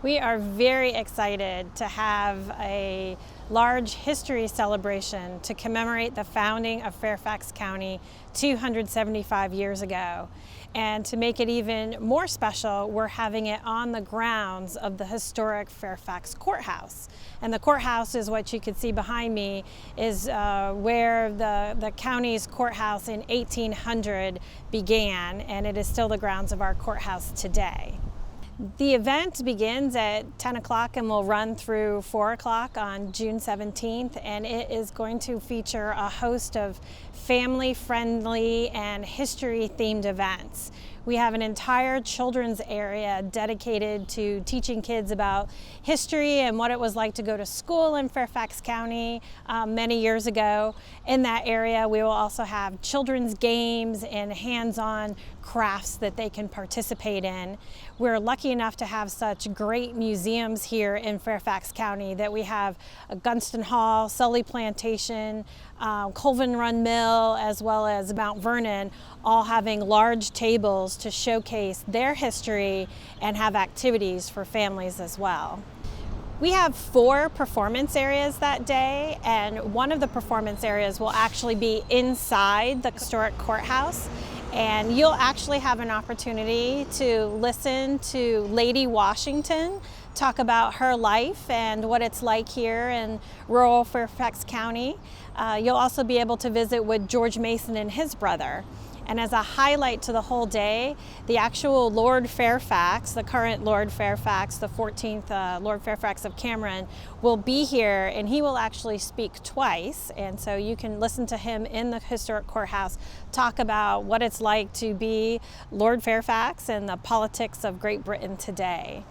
We are very excited to have a large history celebration to commemorate the founding of Fairfax County 275 years ago. And to make it even more special, we're having it on the grounds of the historic Fairfax Courthouse. And the courthouse is what you can see behind me, is where the county's courthouse in 1800 began, and it is still the grounds of our courthouse today. The event begins at 10 o'clock and will run through 4 o'clock on June 17th, and it is going to feature a host of family-friendly and history-themed events. We have an entire children's area dedicated to teaching kids about history and what it was like to go to school in Fairfax County many years ago. In that area, we will also have children's games and hands-on crafts that they can participate in. We're lucky enough to have such great museums here in Fairfax County that we have Gunston Hall, Sully Plantation, Colvin Run Mill, as well as Mount Vernon, all having large tables to showcase their history and have activities for families as well. We have 4 performance areas that day, and one of the performance areas will actually be inside the historic courthouse. And you'll actually have an opportunity to listen to Lady Washington talk about her life and what it's like here in rural Fairfax County. You'll also be able to visit with George Mason and his brother. And as a highlight to the whole day, the actual Lord Fairfax, the current Lord Fairfax, the 14th Lord Fairfax of Cameron, will be here, and he will actually speak twice. And so you can listen to him in the historic courthouse talk about what it's like to be Lord Fairfax and the politics of Great Britain today.